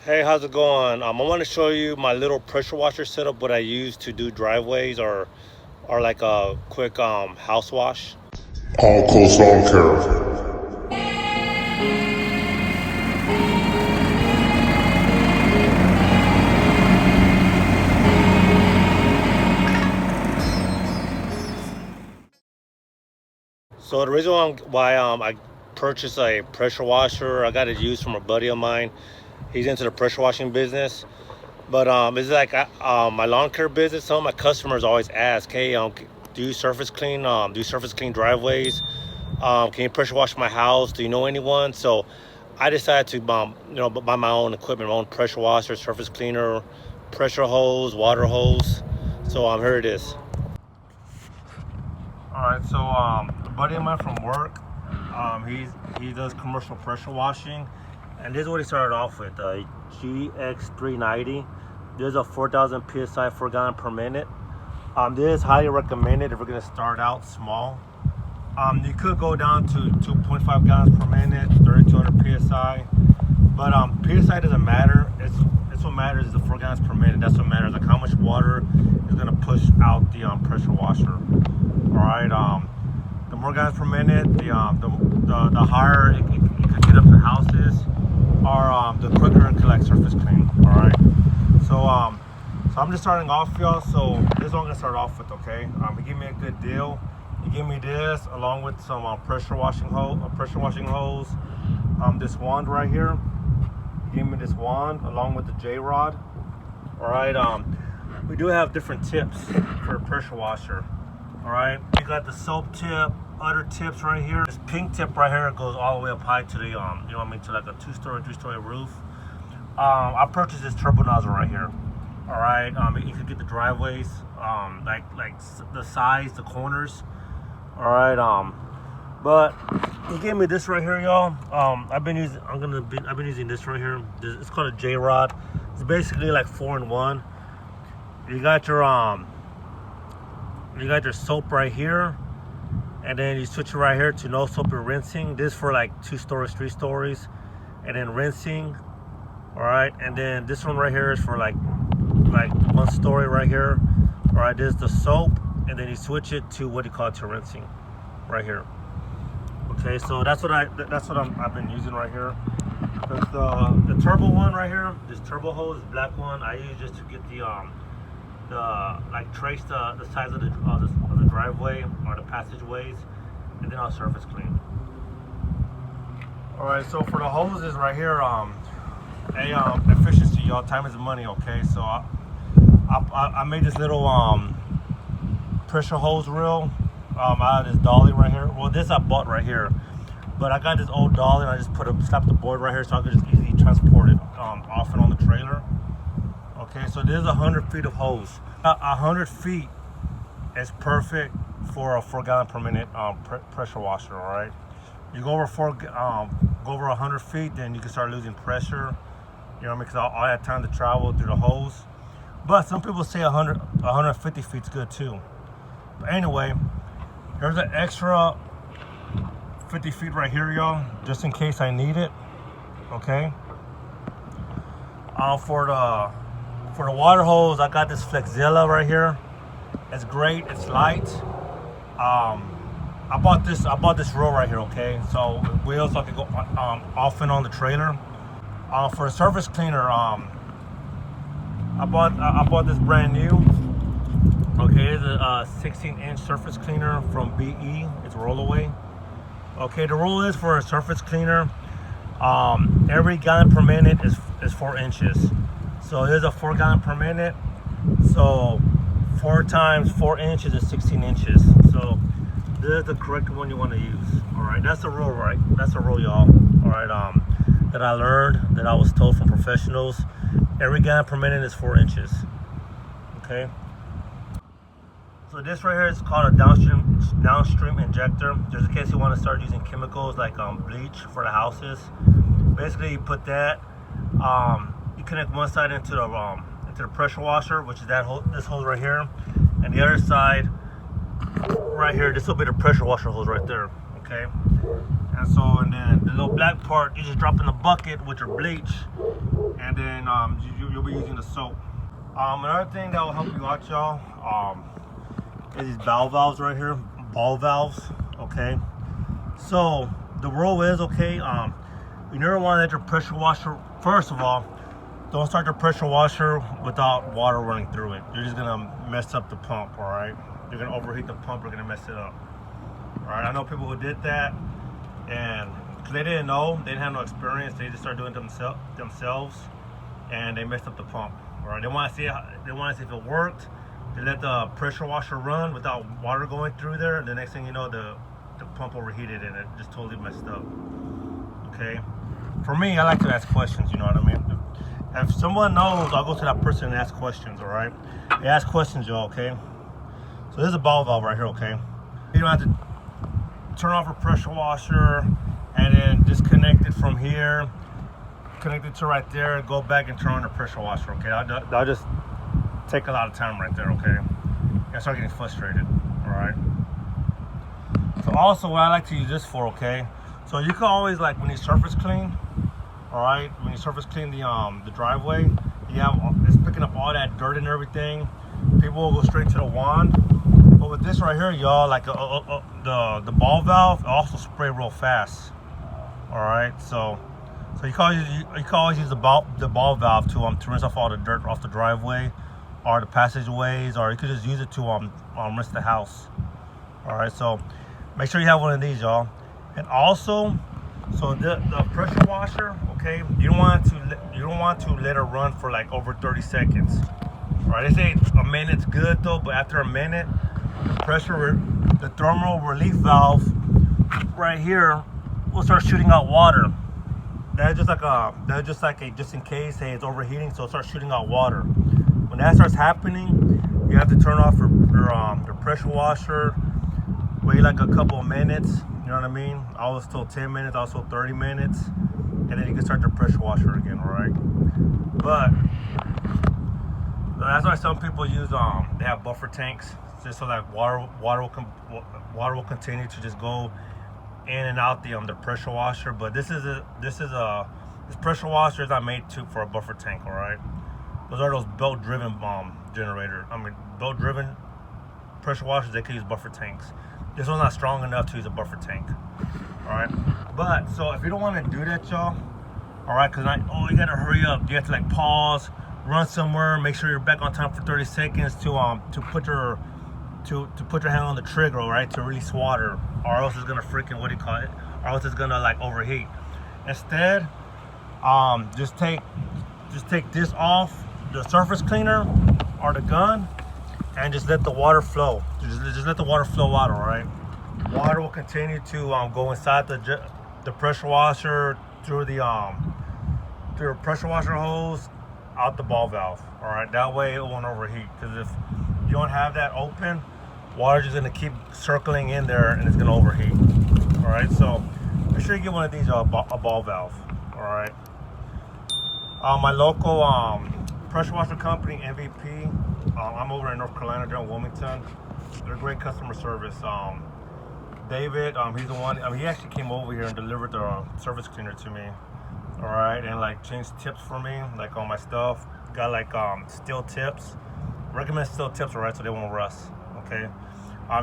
Hey, how's it going? I want to show you my little pressure washer setup, what I use to do driveways or like a quick house wash. AllCoastLawncare. So the reason why I purchased a pressure washer, I got it used from a buddy of mine. He's into the pressure washing business. But it's like my lawn care business. Some of my customers always ask, hey, do you surface clean? Do you surface clean driveways? Can you pressure wash my house? Do you know anyone? So I decided to buy my own equipment, my own pressure washer, surface cleaner, pressure hose, water hose. So here it is. All right, so a buddy of mine from work, he does commercial pressure washing, and this is what he started off with: GX390. There's a 4,000 psi 4 gallon per minute. This is highly recommended if we're gonna start out small. You could go down to 2.5 gallons per minute, 3,200 psi, but psi doesn't matter. It's what matters is the 4 gallons per minute. That's what matters, like how much water is gonna push out the pressure washer. All right, the more gallons per minute, the higher it could get up to houses, or the quicker it can like surface clean. All right, so I'm just starting off, y'all. So this is what I'm gonna start off with. Okay, he gave me a good deal. He gave me this along with some pressure washing hose. This wand right here. He gave me this wand along with the J rod. All right, we do have different tips for a pressure washer. All right, we got the soap tip, other tips right here. This pink tip right here goes all the way up high to the, to like a 2-story, 3-story roof. I purchased this turbo nozzle right here. All right, you could get the driveways, like the sides, the corners. All right, but he gave me this right here, y'all. I've been using this right here. It's called a J rod. It's basically like 4-in-1. You got your soap right here, and then you switch it right here to no soap and rinsing. This for like 2 stories, 3 stories, and then rinsing. All right, and then this one right here is for like 1 story right here. All right, this is the soap, and then you switch it to what you call it, to rinsing, right here. Okay, so that's what I've been using right here. The turbo one right here, this turbo hose, black one, I use just to get trace the size of the driveway or the passageways, and then I'll surface clean. All right, so for the hoses right here, efficiency, y'all. Time is money. Okay, so I made this little pressure hose reel out of this dolly right here. Well, this I bought right here, but I got this old dolly and I just slapped the board right here so I could just easily transport it off and on the trailer. Okay, so this is 100 feet of hose. 100 feet is perfect for a 4 gallon per minute pressure washer. All right, you go over 100 feet, then you can start losing pressure. You know what I mean? Because all that time to travel through the hose. But some people say 150 feet is good too. But anyway, here's an extra 50 feet right here, y'all, just in case I need it. Okay. For the water hose, I got this flexzilla right here. It's great. It's light. I bought this roll right here. Okay, so wheels so I can go off and on the trailer. For a surface cleaner, I bought this brand new. Okay, it's a 16-inch surface cleaner from BE. It's whirl-a-way. Okay, the rule is for a surface cleaner, every gallon per minute is 4 inches. So here's a 4 gallon per minute. So 4 times 4 inches is 16 inches. So this is the correct one you want to use. All right, that's the rule, right? That's the rule, y'all. All right, that I learned, that I was told from professionals. Every gallon per minute is 4 inches. Okay. So this right here is called a downstream injector. Just in case you want to start using chemicals like bleach for the houses. Basically, you put that. You connect one side into the pressure washer, which is this hose right here, and the other side right here. This will be the pressure washer hose right there. Okay. And then the little black part, you just drop in the bucket with your bleach, and then you'll be using the soap. Another thing that will help you out, y'all, is these valves right here, ball valves. Okay, so the rule is, okay, you never want to let your pressure washer, first of all, don't start your pressure washer without water running through it. You're just gonna mess up the pump. All right, you're gonna overheat the pump, you're gonna mess it up. All right, I know people who did that, and because they didn't know, they didn't have no experience, they just started doing it themselves, and they messed up the pump. All right, they want to see if it worked. They let the pressure washer run without water going through there, and the next thing you know, the pump overheated and it just totally messed up. Okay, for me, I like to ask questions. You know what I mean? If someone knows, I'll go to that person and ask questions. All right, they ask questions, y'all. Okay, so there's a ball valve right here. Okay, you don't have to turn off your pressure washer and then disconnect it from here, connect it to right there, and go back and turn on the pressure washer. Okay, that'll just take a lot of time right there. Okay, I start getting frustrated. All right. So also, what I like to use this for, okay, so you can always, like, when you surface clean, all right, when you surface clean the driveway, you have, it's picking up all that dirt and everything. People will go straight to the wand, but with this right here, y'all, like the ball valve also spray real fast. All right, so you can always use the ball valve to rinse off all the dirt off the driveway or the passageways, or you could just use it to rinse the house. All right, so make sure you have one of these, y'all. And also, so the pressure washer, okay, you don't want to let it run for like over 30 seconds. All right, they say a minute's good though, but after a minute, the thermal relief valve right here will start shooting out water. That's just like a just in case, hey, it's overheating, so it starts shooting out water. When that starts happening, you have to turn off your pressure washer, wait like a couple of minutes, you know what I mean? Also still 10 minutes, also 30 minutes, and then you can start your pressure washer again, all right? But that's why some people use they have buffer tanks, just so that water will continue to just go in and out the pressure washer. But this pressure washer is not made for a buffer tank, all right? Those are those belt-driven belt-driven pressure washers. They can use buffer tanks. This one's not strong enough to use a buffer tank. All right, but so if you don't want to do that, y'all, all right, because you gotta hurry up. You have to like pause, run somewhere, make sure you're back on time for 30 seconds to put your hand on the trigger, all right, to release water, or else it's gonna freaking, what do you call it? Or else it's gonna like overheat. Instead, just take this off the surface cleaner or the gun, and just let the water flow. Just let the water flow out, all right? Water will continue to go inside the pressure washer through the pressure washer hose out the ball valve, all right? That way it won't overheat, because if you don't have that open, water's just gonna keep circling in there and it's gonna overheat, all right? So make sure you get one of these, a ball valve, all right? My local pressure washer company, MVP, I'm over in North Carolina, they're in Wilmington. They're great customer service. David, he's the one, he actually came over here and delivered the service cleaner to me. All right, and like changed tips for me, like on my stuff. Got like steel tips. Recommend steel tips, all right, so they won't rust, okay?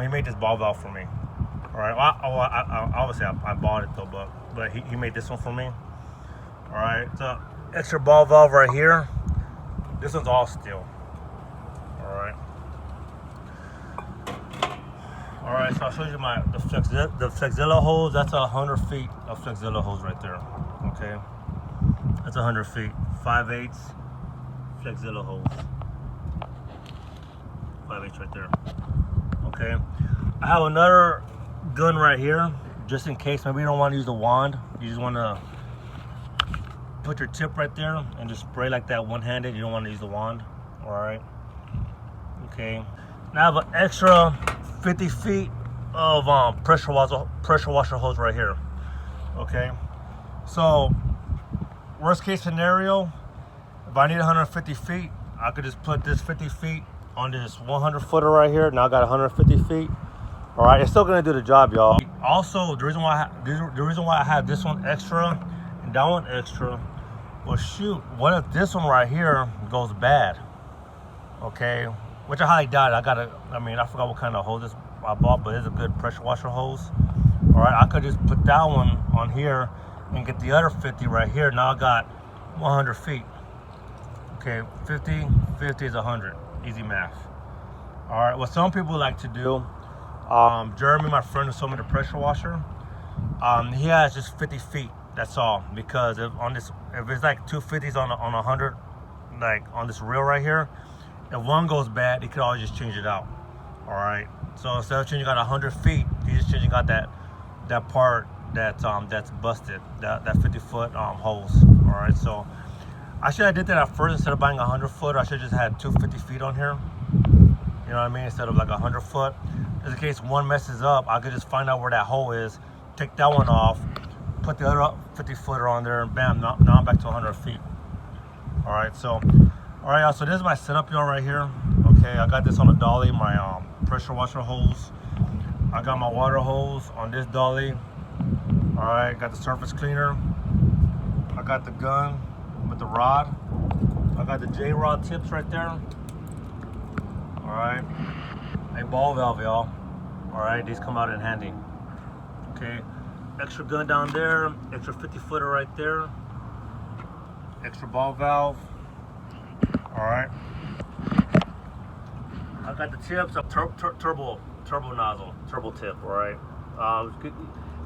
He made this ball valve for me. All right, obviously I bought it though, but he made this one for me. All right, so extra ball valve right here. This one's all steel. All right, so I'll show you the flexzilla hose. That's 100 feet of flexzilla hose right there. Okay, that's 100 feet, 5/8 flexzilla hose. 5/8 right there. Okay, I have another gun right here, just in case maybe you don't want to use the wand. You just want to put your tip right there and just spray like that one-handed. You don't want to use the wand. All right. Okay. Now I have an extra 50 feet of pressure washer hose right here. Okay. So worst case scenario, if I need 150 feet, I could just put this 50 feet on this 100 footer right here. Now I got 150 feet. All right, it's still gonna do the job, y'all. Also, the reason why I have this one extra and that one extra Well, shoot, what if this one right here goes bad? Okay, which I highly doubt. I forgot what kind of hose I bought, but it's a good pressure washer hose. All right, I could just put that one on here and get the other 50 right here. Now I got 100 feet. Okay, 50 is 100. Easy math. All right, what some people like to do, Jeremy, my friend who sold me the pressure washer, he has just 50 feet. That's all. Because if it's like 250s on 100, like on this reel right here, if one goes bad, he could always just change it out. All right. So instead of changing out 100 feet, he's just changing out that part that's busted, that 50-foot hose. All right. So I should have did that at first instead of buying a 100-foot. I should have just had 250 feet on here. You know what I mean? Instead of like a 100-foot. Just in case one messes up, I could just find out where that hole is, take that one off, put the other 50-footer on there, and bam, now I'm back to 100 feet. All right, so y'all, so this is my setup, y'all, right here. Okay, I got this on a dolly, my pressure washer hose. I got my water hose on this dolly. All right, got the surface cleaner. I got the gun with the rod. I got the J-rod tips right there. All right, a ball valve, y'all. All right, these come out in handy. Okay, extra gun down there, extra 50-footer right there, extra ball valve. All right, I got the tips of turbo nozzle, turbo tip. All right,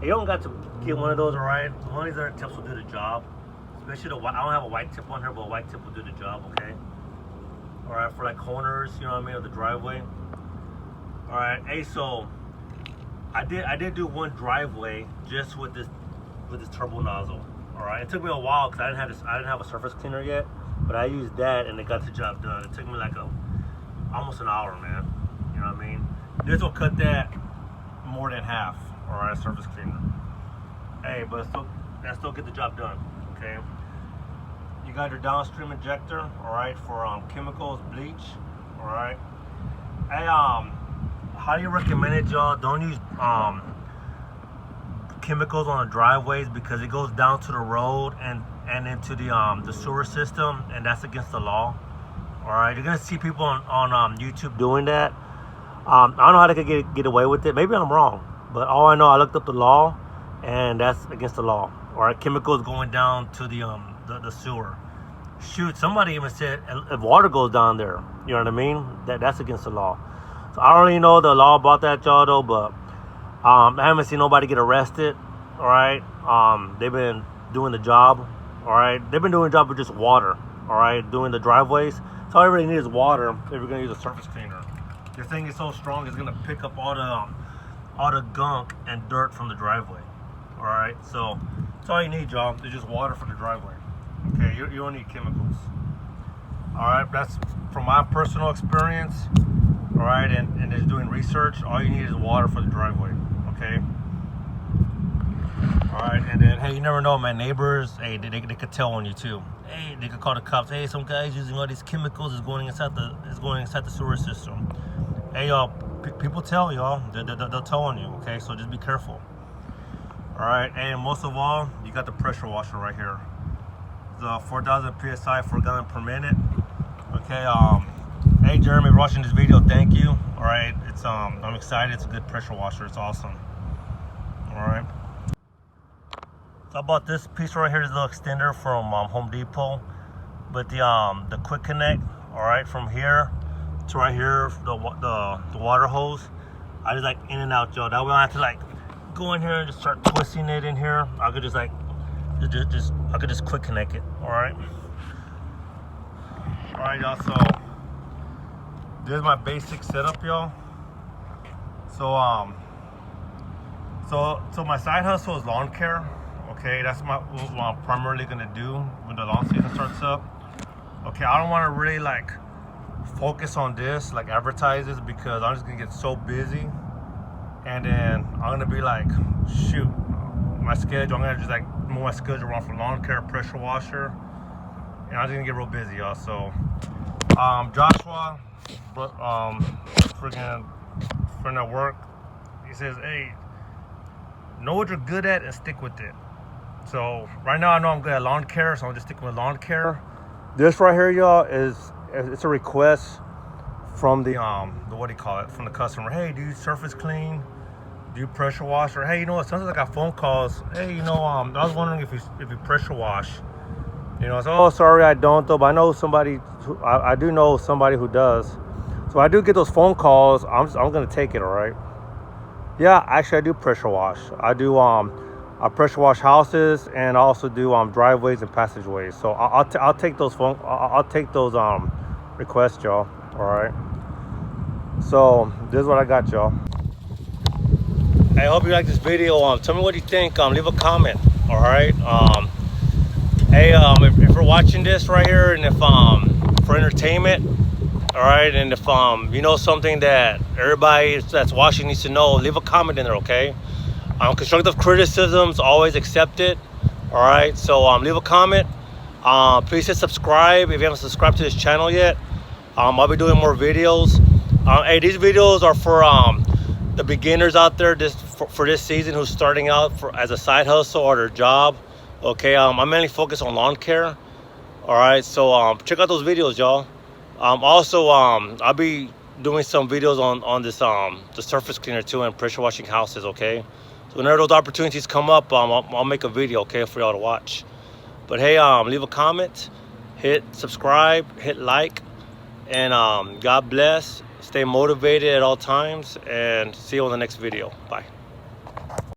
you don't got to get one of those. All right, one of these other tips will do the job. Especially I don't have a white tip on here, but a white tip will do the job. Okay. All right, for like corners, you know what I mean, of the driveway. All right, hey, so I did do one driveway just with this turbo nozzle. All right, it took me a while because I didn't have a surface cleaner yet, but I used that and it got the job done. It took me like almost an hour, man. You know what I mean? This will cut that more than half. All right, surface cleaner. Hey, but that still get the job done. Okay. You got your downstream injector, all right, for chemicals, bleach, all right. Hey, highly recommend it, y'all. Don't use chemicals on the driveways because it goes down to the road and into the sewer system, and that's against the law. All right, you're gonna see people on YouTube doing that. I don't know how they could get away with it. Maybe I'm wrong, but all I know, I looked up the law, and that's against the law. All right, chemicals going down to the sewer. Shoot, somebody even said if water goes down there, you know what I mean? That's against the law. So I don't really know the law about that, y'all, though, but I haven't seen nobody get arrested. All right, they've been doing the job. All right, they've been doing the job with just water. All right, doing the driveways. So all you really need is water if you're gonna use a surface cleaner. This thing is so strong, it's gonna pick up all the gunk and dirt from the driveway. All right, so that's all you need, y'all. It's just water for the driveway. Okay, you don't need chemicals. All right, that's from my personal experience. All right, and just doing research, all you need is water for the driveway. Okay. All right, and then hey, you never know, man. Neighbors, hey, they could tell on you too. Hey, they could call the cops. Hey, some guy's using all these chemicals. Is going inside the sewer system. Hey, y'all, people tell y'all. They'll tell on you. Okay, so just be careful. All right, and most of all, you got the pressure washer right here. The 4,000 psi for gallon per minute. Okay. Hey, Jeremy, for watching this video. Thank you. All right. It's I'm excited. It's a good pressure washer. It's awesome. All right. So I bought this piece right here. This little extender from Home Depot, but the quick connect. All right, from here to right here, the water hose. I just like in and out, y'all. That way I have to like go in here and just start twisting it in here. I could just like. I could just quick connect it. All right, y'all. So this is my basic setup, y'all. So so my side hustle is lawn care. Okay, that's what I'm primarily gonna do when the lawn season starts up. Okay, I don't want to really like focus on this, like advertise this, because I'm just gonna get so busy, and then I'm gonna be like, shoot, my schedule. I'm gonna just like move my schedule around for lawn care, pressure washer, and I'm just gonna get real busy, y'all. So, Joshua, friend at work, he says, hey, know what you're good at and stick with it. So right now I know I'm good at lawn care, so I'm just sticking with lawn care. This right here, y'all, it's a request from the what do you call it? From the customer. Hey, do you surface clean? Do you pressure wash? Or hey, you know what? Sometimes I got phone calls. Hey, you know, I was wondering if you pressure wash. You know, so oh, sorry, I don't though. But I know somebody. I do know somebody who does. So I do get those phone calls. I'm gonna take it. All right. Yeah, actually, I do pressure wash. I do I pressure wash houses, and I also do driveways and passageways. So I'll take those I'll take those requests, y'all. All right. So this is what I got, y'all. I hope you like this video. Tell me what you think. Leave a comment. All right. Hey, if you're watching this right here, and if for entertainment, all right, and if you know something that everybody that's watching needs to know, leave a comment in there, okay? Constructive criticisms always accepted. All right, so leave a comment. Please hit subscribe if you haven't subscribed to this channel yet. I'll be doing more videos. Hey, these videos are for the beginners out there for this season who's starting out as a side hustle or their job. Okay, I mainly focus on lawn care. All right, so check out those videos, y'all. Also, I'll be doing some videos on this the surface cleaner too, and pressure washing houses. Okay, so whenever those opportunities come up, I'll make a video, okay, for y'all to watch. But hey, leave a comment, hit subscribe, hit like, and God bless. Stay motivated at all times, and see you on the next video. Bye.